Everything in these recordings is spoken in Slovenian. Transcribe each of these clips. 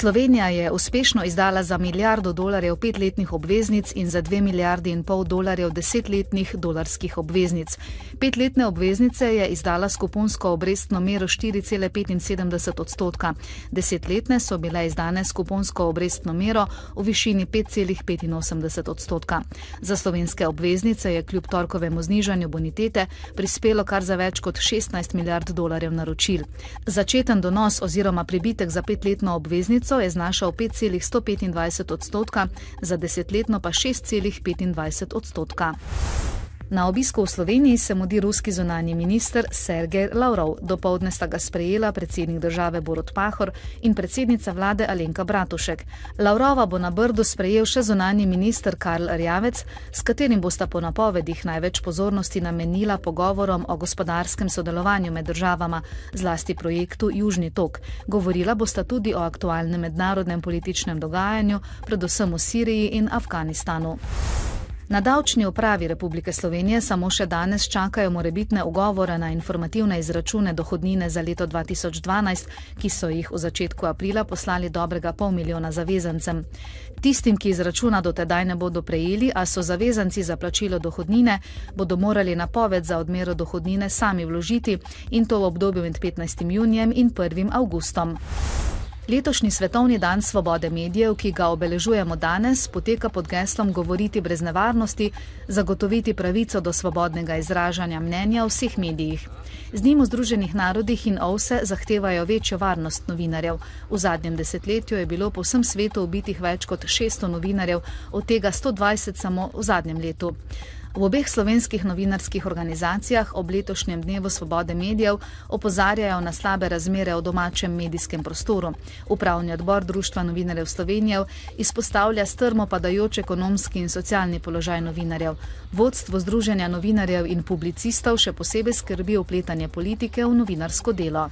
Slovenija je uspešno izdala za $1 milijardo 5-letnih obveznic in za $2,5 milijarde 10-letnih dolarskih obveznic. 5-letne obveznice je izdala s kuponsko obrestno mero 4,75%. 10-letne so bile izdane s kuponsko obrestno mero v višini 5,85%. Za slovenske obveznice je kljub torkovemu znižanju bonitete prispelo kar za več kot $16 milijard naročil. Začeten donos oziroma pribitek za 5-letno obveznico je znašal 5,125%, za 10-letno pa 6,25%. Na obisku v Sloveniji se mudi ruski zunanji minister Sergej Lavrov. Dopoldne sta ga sprejela predsednik države Borut Pahor in predsednica vlade Alenka Bratušek. Lavrova bo na Brdu sprejel še zunanji minister Karl Erjavec, s katerim bosta po napovedih največ pozornosti namenila pogovorom o gospodarskem sodelovanju med državama, zlasti projektu Južni tok. Govorila bosta tudi o aktualnem mednarodnem političnem dogajanju, predvsem v Siriji in Afganistanu. Na davčni upravi Republike Slovenije samo še danes čakajo morebitne ugovore na informativne izračune dohodnine za leto 2012, ki so jih v začetku aprila poslali dobrega $500 milijona zavezancem. Tistim, ki izračuna do tedaj ne bodo prejeli, a so zavezanci za plačilo dohodnine, bodo morali napoved za odmero dohodnine sami vložiti, in to v obdobju med 15. junijem in 1. avgustom. Letošnji svetovni dan svobode medijev, ki ga obeležujemo danes, poteka pod geslom Govoriti brez nevarnosti, zagotoviti pravico do svobodnega izražanja mnenja v vseh medijih. Z njim v Združenih narodih in OVSE zahtevajo večjo varnost novinarjev. V zadnjem desetletju je bilo po vsem svetu ubitih več kot 600 novinarjev, od tega 120 samo v zadnjem letu. V obeh slovenskih novinarskih organizacijah ob letošnjem dnevu svobode medijev opozarjajo na slabe razmere v domačem medijskem prostoru. Upravni odbor Društva novinarjev Slovenije izpostavlja strmo padajoč ekonomski in socialni položaj novinarjev. Vodstvo Združenja novinarjev in publicistov še posebej skrbi vpletanje politike v novinarsko delo.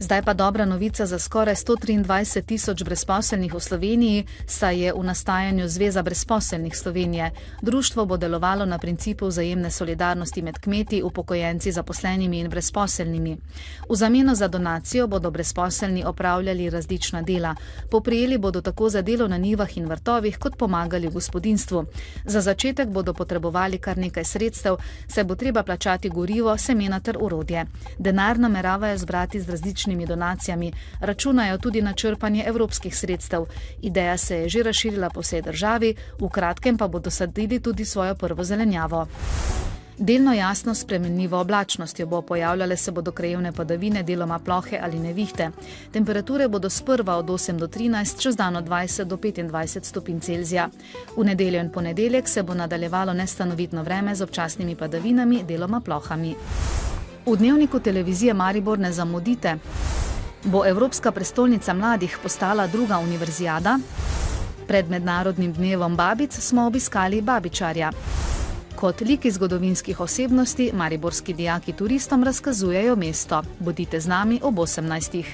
Zdaj pa dobra novica za skoraj 123 tisoč brezposelnih v Sloveniji, saj je v nastajanju Zveza brezposelnih Slovenije. Društvo bo delovalo na principu vzajemne solidarnosti med kmeti, upokojenci, zaposlenimi in brezposelnimi. V zameno za donacijo bodo brezposelni opravljali različna dela. Poprijeli bodo tako za delo na njivah in vrtovih, kot pomagali v gospodinjstvu. Za začetek bodo potrebovali kar nekaj sredstev, saj bo treba plačati gorivo, semena ter orodje. Denar nameravajo zbrati z različnimi donacijami, računajo tudi na črpanje evropskih sredstev. Ideja se je že razširila po vsej državi, v kratkem pa bodo sadili tudi svojo prvo zelenjavo. Delno jasno spremenljivo oblačnostjo bo, pojavljale se bodo krajevne padavine, deloma plohe ali nevihte. Temperature bodo sprva od 8 do 13, čez dan od 20 do 25 stopinj Celzija. V nedeljo in ponedeljek se bo nadaljevalo nestanovitno vreme z občasnimi padavinami, deloma plohami. V Dnevniku televizije Maribor ne zamudite. Bo Evropska prestolnica mladih postala druga univerzijada? Pred mednarodnim dnevom babic smo obiskali babičarja. Kot liki zgodovinskih osebnosti mariborski dijaki turistom razkazujejo mesto. Bodite z nami ob 18.